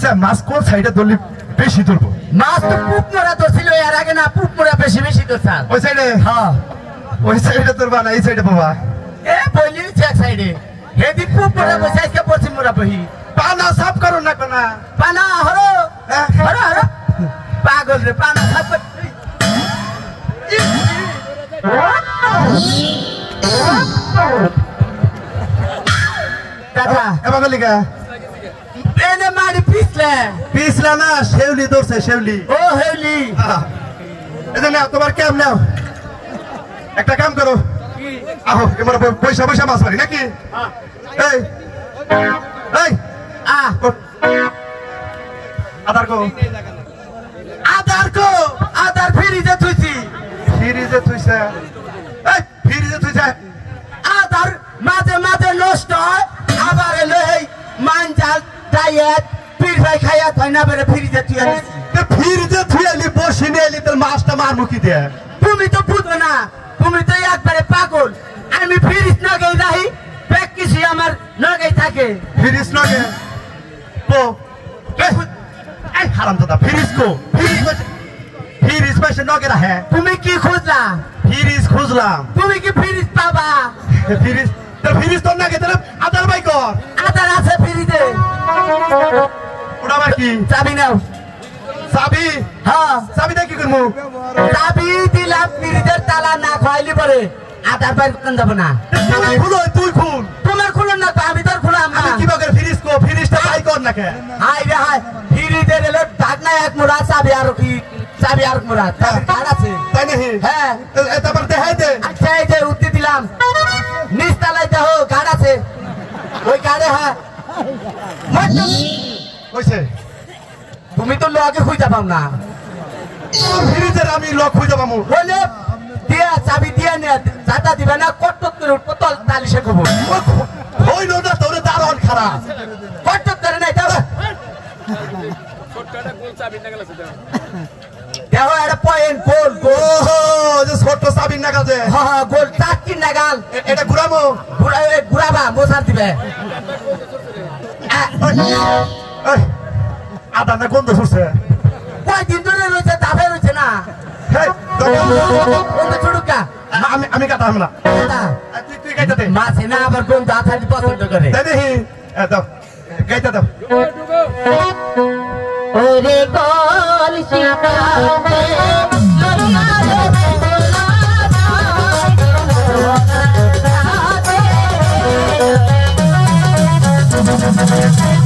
আচ্ছা মাছ কোন সাইডে ধরলি বেশি ধরবো? মাছ তো পুপ মোড়া তো ছিল এর আগে না, পুপ মোড়া বেশি বেশি তো স্যার। ওই সাইডে? হ্যাঁ ওই সাইডে ধরবা না এই সাইডে বাবা? এ বলি এক সাইডে হেদি পুপ মোড়া বসে আজকে পশ্চিম মোড়া বহি পানা সাফ করো না কোনা পানা হরো হরো হরো পাগল রে পানা সাফ কর। দাদা এবার লিখা এনে মারি পিছলা না শেউলি ধরছে শেউলি। ও হেউলি এই নাও তোমার ক্যাম নাও, একটা কাম করো আহো এবার পয়সা পয়সা মাছ মারি নাকি? এই এই আধার কো আদার ফ্রিজে থুইছি। ফ্রিজে থুইছে? এই ফ্রিজে থুইছে আদার মাঝে মাঝে নষ্ট হয়, আবার এলো এই মানজাল ডায়েট পিরফাই খাইয়া থই না বেরে ফ্রিজে থুই আনিছি। তে ফ্রিজে থুইলি বসি নেলি তোর মাছটা মার মুখি দে। তুমি তো বুঝো না, তুমি তো একবারে পাগল। আমি ফ্রিজ নগেই রাহি, ব্যাগ কিছু আমার নগেই থাকে। ফ্রিজ নগে তো এই হারামজাদা ফ্রিজ কো ফ্রিজ পাশে নগে রাখে। তুমি কি খুঁজলা? ফ্রিজ খুঁজলাম। তুমি কি ফ্রিজ পাবা? ফ্রিজ তোর ফ্রিজ তোর নাকি তাহলে আদার বাই কর। আদার আছে ফ্রিজে। ওটা আবার কি? চাবি নাও। চাবি? হ্যাঁ চাবিটা কি করবো? চাবি দিলাম, ফ্রিজের তালা না খাইলি পরে আদার বাইর করতে যাব না। তুই খুলো তুই খুল। তোমার খুলুন না তো, আমি তোর খুলাম না। আমি কি বাগের ফ্রিজ কো ফ্রিজটা বাই কর না কে? হাই রে হাই, ফ্রিজের এলো ঢাকনা এক মুড়া, চাবি আর মুড়া, চাবি কার আছে? তাই নাকি? হ্যাঁ তারপর দেখাই দে। আচ্ছা এই যে উত্তি দিলাম, নিচ তালায় দেখো গাড় আছে, ওই গাড়ে হ্যাঁ হইছে। তুমি তো লগে খুঁজে পাও না। ফ্রিজের আমি লক খুঁজে পাবো বলে দিয়া চাবি দিয়া নে, চাটা দিবে না, কট্টক করে উঠবো তল তালিশে খবর হইল না তোর দারণ খারাপ। কট্টক করে নাই যাও দেখো একটা পয়েন্ট গোল গোল। ওহো যে ছোট চাবির নাগাল যে। হ্যাঁ হ্যাঁ গোল চারটি নাগাল। এটা ঘুরাবো? ঘুরাবা মোসার দিবে। আদা না গন্ধ ছুটছে। কয়দিন ধরে রয়েছে, দাবে রয়েছে না। ছুটুকা আমি কাটাম না। তুই গাইতে দে। মাছে না আবার গন্ধ আথারি পছন্দ করে। দেখি দাও গাইতে দাও। ওরে গল শিকাতে লইয়া রে